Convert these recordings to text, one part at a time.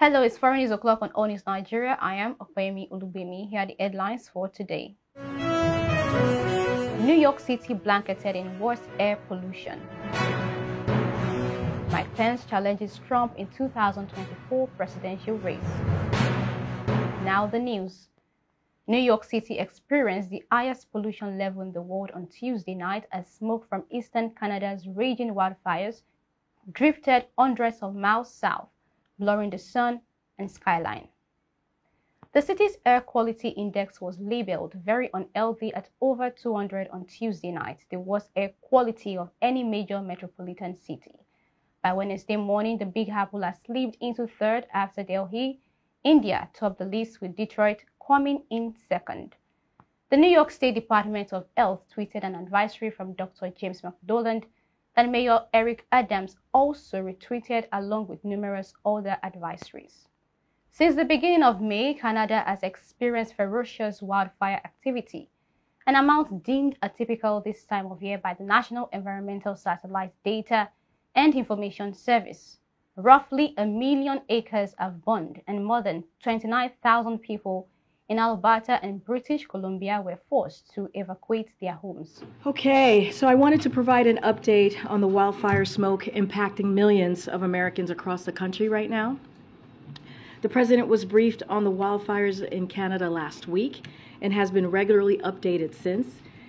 Hello, it's 4 News o'clock on Allnews Nigeria. I am Opeyemi Olubemi. Here are the headlines for today. New York City blanketed in worst air pollution. Mike Pence challenges Trump in 2024 presidential race. Now the news. New York City experienced the highest pollution level in the world on Tuesday night as smoke from eastern Canada's raging wildfires drifted hundreds of miles south, blurring the sun and skyline. The city's air quality index was labeled very unhealthy at over 200 on Tuesday night, the worst air quality of any major metropolitan city. By Wednesday morning, the Big Apple has slipped into third after Delhi. India topped the list with Detroit coming in second. The New York State Department of Health tweeted an advisory from Dr. James McDowell that Mayor Eric Adams also retweeted along with numerous other advisories. Since the beginning of May, Canada has experienced ferocious wildfire activity, an amount deemed atypical this time of year by the National Environmental Satellite Data and Information Service. Roughly 1 million acres have burned and more than 29,000 people in Alberta and British Columbia were forced to evacuate their homes. Okay, so I wanted to provide an update on the wildfire smoke impacting millions of Americans across the country right now. The President was briefed on the wildfires in Canada last week and has been regularly updated since.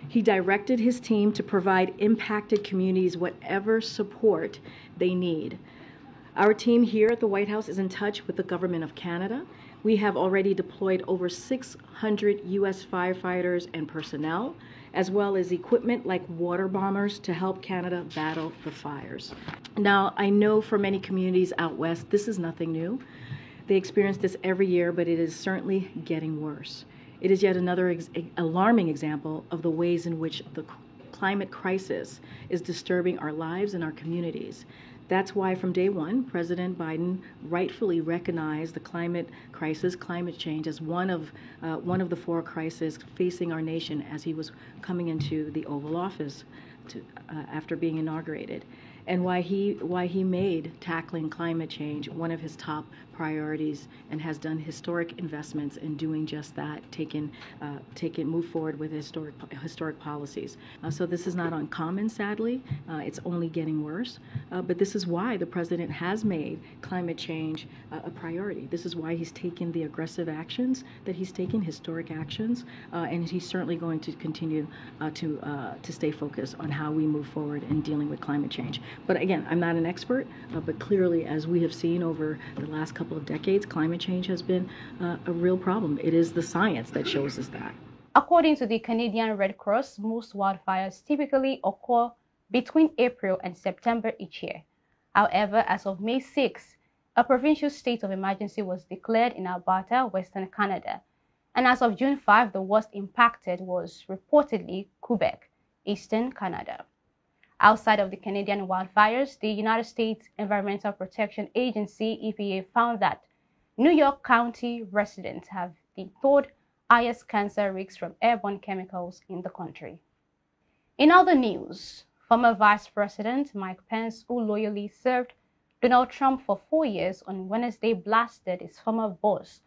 He directed his team to provide impacted communities whatever support they need. Our team here at the White House is in touch with the Government of Canada. We have already deployed over 600 U.S. firefighters and personnel, as well as equipment like water bombers to help Canada battle the fires. Now, I know for many communities out west, this is nothing new. They experience this every year, but it is certainly getting worse. It is yet another alarming example of the ways in which the climate crisis is disturbing our lives and our communities. That's why from day one, President Biden rightfully recognized the climate crisis, climate change, as one of the four crises facing our nation as he was coming into the Oval Office after being inaugurated, and why he made tackling climate change one of his top priorities and has done historic investments in doing just that, move forward with historic policies. So this is not uncommon, sadly. It's only getting worse. But this is why the President has made climate change a priority. This is why he's taken the aggressive actions that he's taken, historic actions, and he's certainly going to continue to stay focused on how we move forward in dealing with climate change. But again, I'm not an expert, but clearly, as we have seen over the last couple of decades, climate change has been a real problem. It is the science that shows us that. According to the Canadian Red Cross, most wildfires typically occur between April and September each year. However, as of May 6, a provincial state of emergency was declared in Alberta, Western Canada. And as of June 5, the worst impacted was reportedly Quebec, Eastern Canada. Outside of the Canadian wildfires, the United States Environmental Protection Agency, EPA, found that New York County residents have the third highest cancer risks from airborne chemicals in the country. In other news, former Vice President Mike Pence, who loyally served Donald Trump for 4 years, on Wednesday blasted his former boss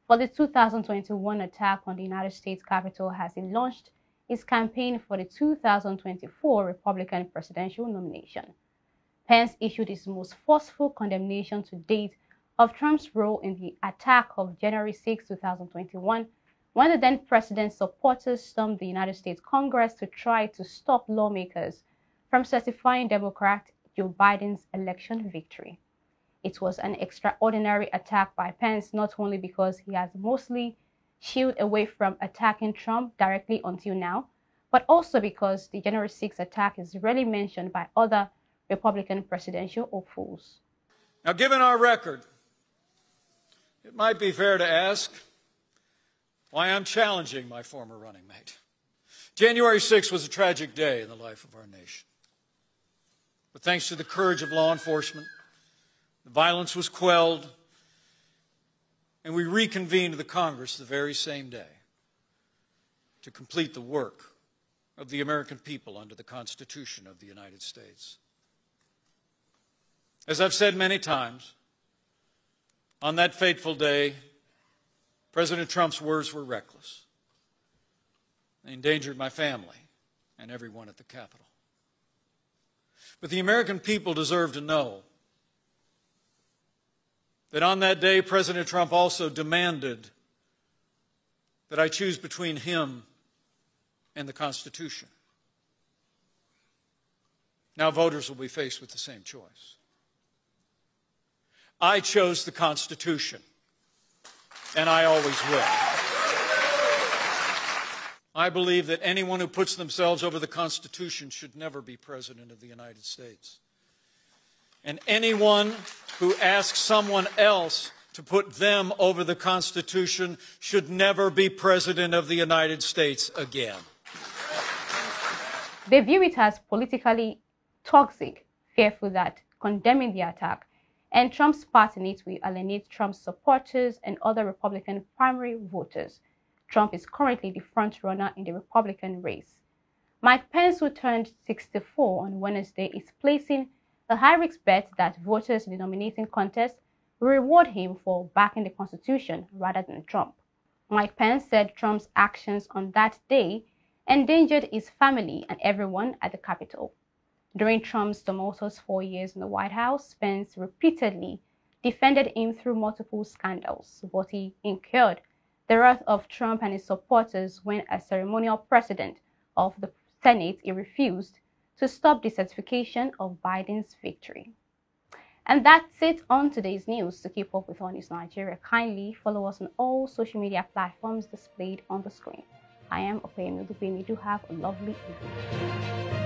for the 2021 attack on the United States Capitol as he launched his campaign for the 2024 Republican presidential nomination. Pence issued his most forceful condemnation to date of Trump's role in the attack of January 6, 2021, when the then president's supporters stormed the United States Congress to try to stop lawmakers from certifying Democrat Joe Biden's election victory. It was an extraordinary attack by Pence, not only because he has mostly shield away from attacking Trump directly until now, but also because the January 6 attack is rarely mentioned by other Republican presidential hopefuls. Now, given our record, it might be fair to ask why I'm challenging my former running mate. January 6 was a tragic day in the life of our nation. But thanks to the courage of law enforcement, the violence was quelled, and we reconvened the Congress the very same day to complete the work of the American people under the Constitution of the United States. As I've said many times, On that fateful day, President Trump's words were reckless. They endangered my family and everyone at the Capitol. But the American people deserve to know that on that day, President Trump also demanded that I choose between him and the Constitution. Now voters will be faced with the same choice. I chose the Constitution, and I always will. I believe that anyone who puts themselves over the Constitution should never be President of the United States. And anyone who asks someone else to put them over the Constitution should never be President of the United States again. They view it as politically toxic, fearful that condemning the attack and Trump's party will alienate Trump's supporters and other Republican primary voters. Trump is currently the front-runner in the Republican race. Mike Pence, who turned 64 on Wednesday, is placing a high-risk bet that voters in the nominating contest will reward him for backing the Constitution rather than Trump. Mike Pence said Trump's actions on that day endangered his family and everyone at the Capitol. During Trump's tumultuous 4 years in the White House, Pence repeatedly defended him through multiple scandals, but he incurred the wrath of Trump and his supporters when, as ceremonial president of the Senate, he refused to stop the certification of Biden's victory. And that's it on today's news. To keep up with Allnews Nigeria, kindly follow us on all social media platforms displayed on the screen. I am Opeyemi Dupemi. Do have a lovely evening.